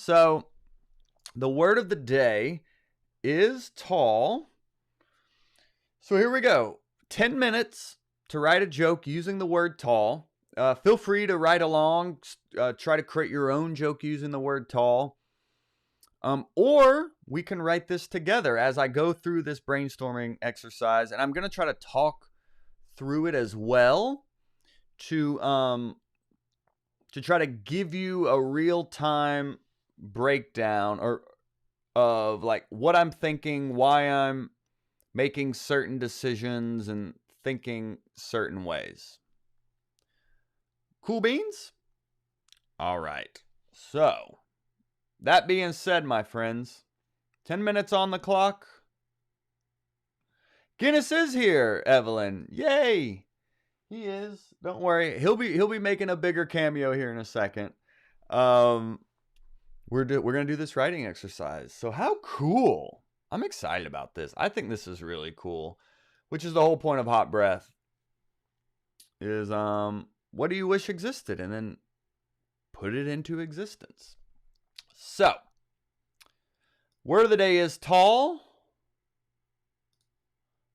So the word of the day is tall. So here we go. 10 minutes to write a joke using the word tall. Feel free to write along. Try to create your own joke using the word tall. Or we can write this together as I go through this brainstorming exercise. And I'm going to try to talk through it as well to try to give you a real-time breakdown of like what I'm thinking, why I'm making certain decisions and thinking certain ways. Cool beans? All right. So, that being said, my friends, 10 minutes on the clock. Guinness is here, Evelyn. Yay! He is. Don't worry. He'll be making a bigger cameo here in a second. We're gonna do this writing exercise. So how cool! I'm excited about this. I think this is really cool, which is the whole point of Hot Breath. Is what do you wish existed, and then put it into existence. So, word of the day is tall.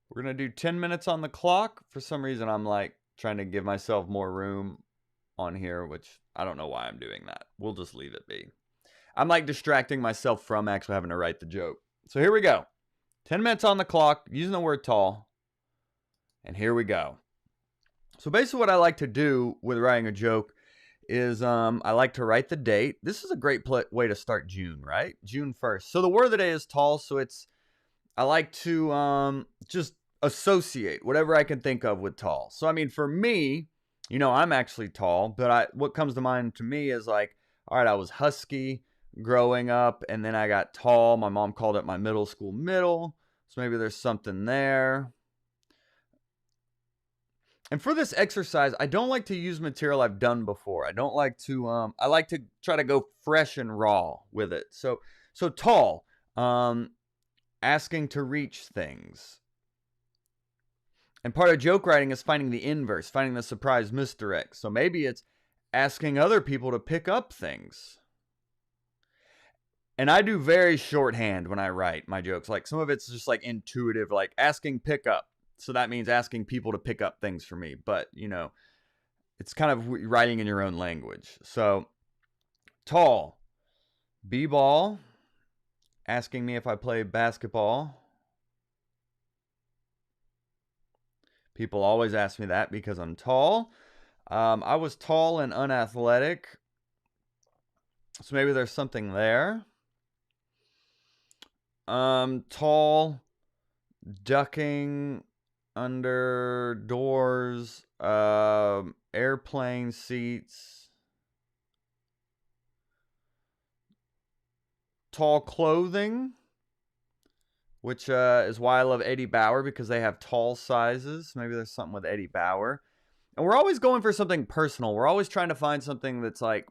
We're gonna do 10 minutes on the clock. For some reason, I'm like trying to give myself more room on here, which I don't know why I'm doing that. We'll just leave it be. I'm like distracting myself from actually having to write the joke. So here we go. 10 minutes on the clock, using the word tall. And here we go. So basically what I like to do with writing a joke is I like to write the date. This is a great way to start June, right? June 1st. So the word of the day is tall. So I like to just associate whatever I can think of with tall. So, I mean, for me, I'm actually tall, but what comes to mind to me is like, all right, I was husky growing up, and then I got tall. My mom called it my middle school middle. So maybe there's something there. And for this exercise, I don't like to use material I've done before. I don't like to, I like to try to go fresh and raw with it. So tall, asking to reach things. And part of joke writing is finding the inverse, finding the surprise misdirect. So maybe it's asking other people to pick up things. And I do very shorthand when I write my jokes. Like some of it's just like intuitive, like asking pick up. So that means asking people to pick up things for me. But, it's kind of writing in your own language. So tall, b-ball, asking me if I play basketball. People always ask me that because I'm tall. I was tall and unathletic. So maybe there's something there. Tall, ducking under doors, airplane seats. Tall clothing, which is why I love Eddie Bauer, because they have tall sizes. Maybe there's something with Eddie Bauer. And we're always going for something personal. We're always trying to find something that's like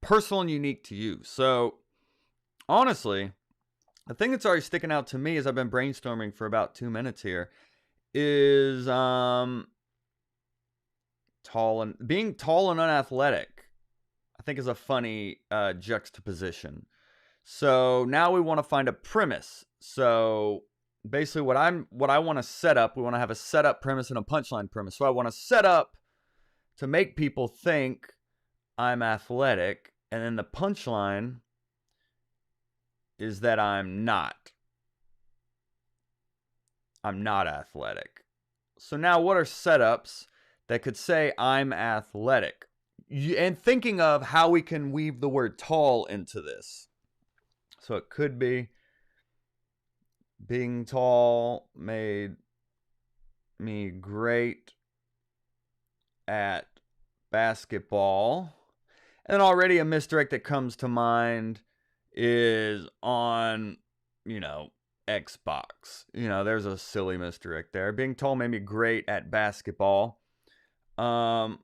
personal and unique to you. So honestly, the thing that's already sticking out to me as I've been brainstorming for about 2 minutes here is being tall and unathletic. I think is a funny juxtaposition. So now we want to find a premise. So basically what I want to set up, we want to have a setup premise and a punchline premise. So I want to set up to make people think I'm athletic, and then the punchline is that I'm not athletic. So now what are setups that could say I'm athletic? And thinking of how we can weave the word tall into this. So it could be being tall made me great at basketball. And already a misdirect that comes to mind is on, Xbox. There's a silly misdirect there. Being tall made me great at basketball. I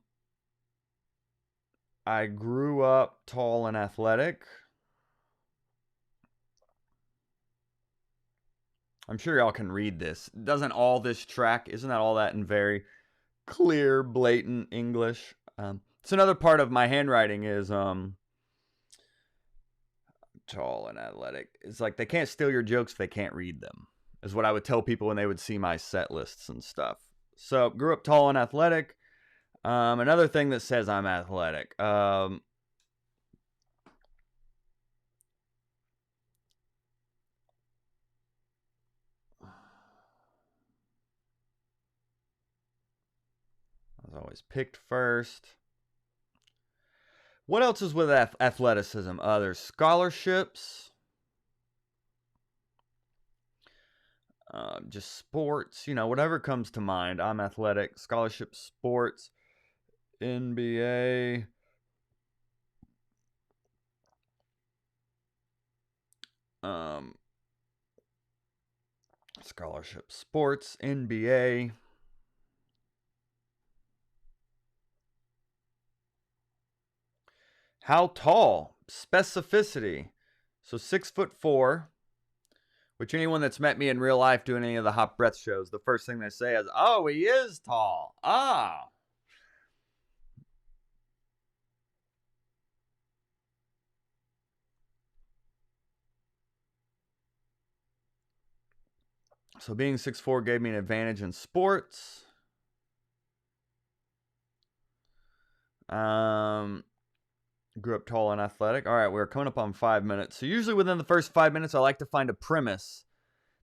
grew up tall and athletic. I'm sure y'all can read this. Isn't that all that in very clear, blatant English? It's another part of my handwriting is tall and athletic. It's like they can't steal your jokes if they can't read them, is what I would tell people when they would see my set lists and stuff. So, grew up tall and athletic. Another thing that says I'm athletic. I was always picked first. What else is with athleticism? There's scholarships. Just sports, whatever comes to mind. I'm athletic. Scholarship, sports, NBA. Scholarship, sports, NBA. How tall? Specificity. So 6'4", which anyone that's met me in real life doing any of the hot breath shows, the first thing they say is, "Oh, he is tall." Ah. So being 6'4" gave me an advantage in sports. Grew up tall and athletic. All right, we're coming up on 5 minutes. So usually within the first 5 minutes, I like to find a premise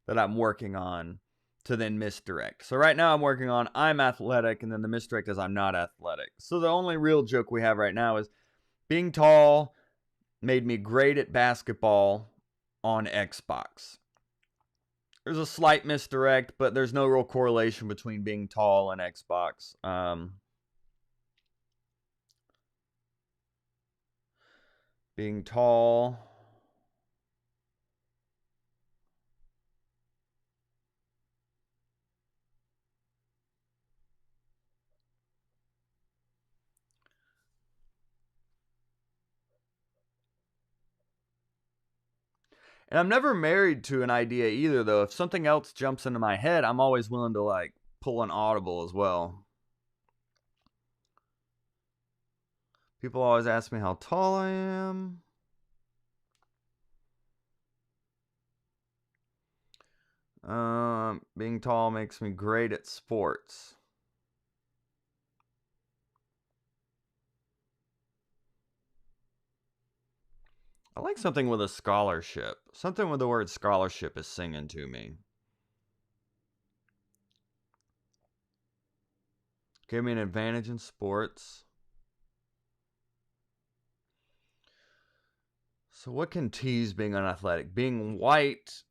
that I'm working on to then misdirect. So right now I'm working on I'm athletic, and then the misdirect is I'm not athletic. So the only real joke we have right now is being tall made me great at basketball on Xbox. There's a slight misdirect, but there's no real correlation between being tall and Xbox. Being tall. And I'm never married to an idea either, though. If something else jumps into my head, I'm always willing to, pull an audible as well. People always ask me how tall I am. Being tall makes me great at sports. I like something with a scholarship. Something with the word scholarship is singing to me. Give me an advantage in sports. So what can tease being unathletic? Being white.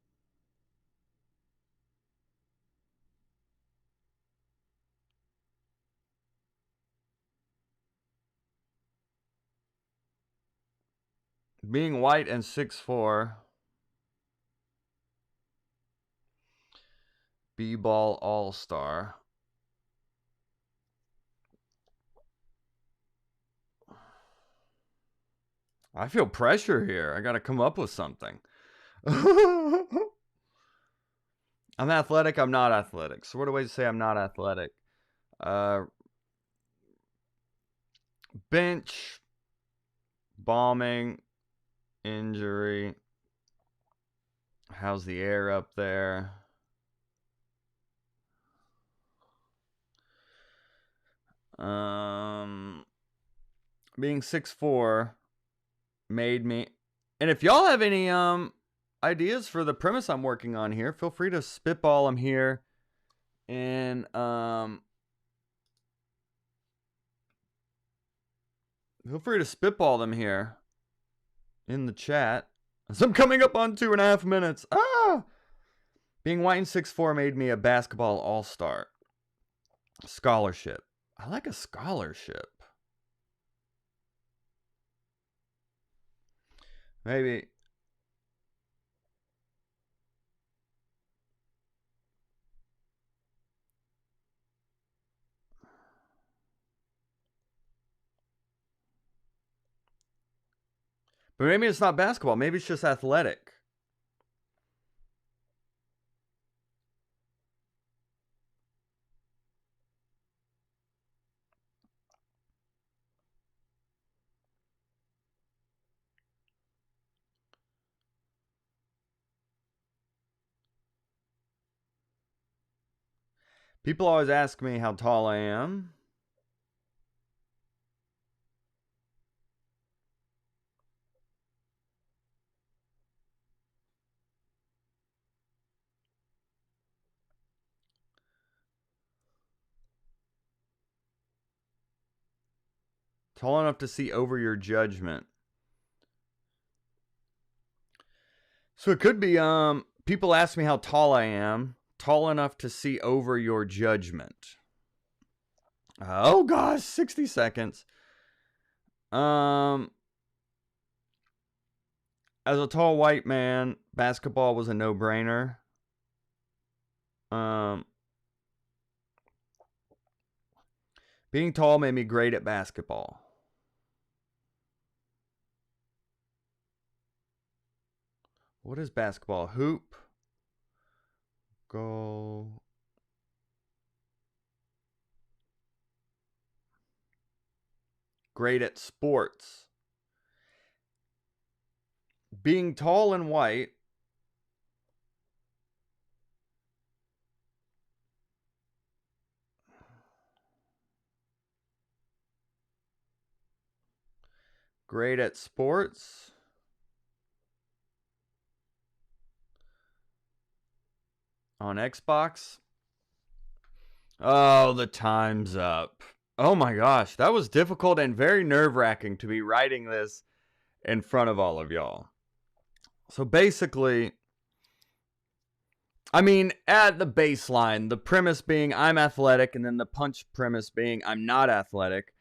Being white and 6'4". B-ball all-star. I feel pressure here. I got to come up with something. I'm athletic. I'm not athletic. So what do I say I'm not athletic? Bench, bombing, injury. How's the air up there? Being 6'4" made me. And if y'all have any ideas for the premise I'm working on here, feel free to spitball them here. And feel free to spitball them here in the chat. So I'm coming up on 2.5 minutes. Being white and 6'4" made me a basketball all-star. Scholarship. I like a scholarship. Maybe. But maybe it's not basketball. Maybe it's just athletic. People always ask me how tall I am. Tall enough to see over your judgment. So it could be people ask me how tall I am. Tall enough to see over your judgment. Oh gosh, 60 seconds. As a tall white man, basketball was a no-brainer. Being tall made me great at basketball. What is basketball? Hoop. Goal. Great at sports. Being tall and white. Great at sports. On Xbox. Oh, the time's up. Oh my gosh, that was difficult and very nerve-wracking to be writing this in front of all of y'all. So basically, I mean, at the baseline, the premise being I'm athletic, and then the punch premise being I'm not athletic.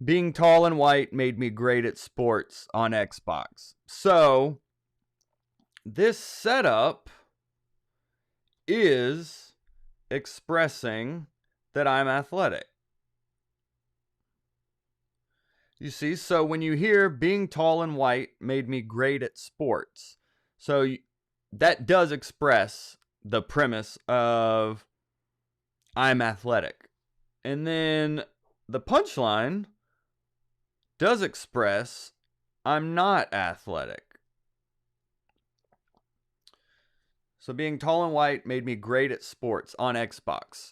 Being tall and white made me great at sports on Xbox. So, this setup is expressing that I'm athletic. You see, so when you hear being tall and white made me great at sports, so that does express the premise of I'm athletic. And then the punchline does express I'm not athletic. So being tall and white made me great at sports on Xbox.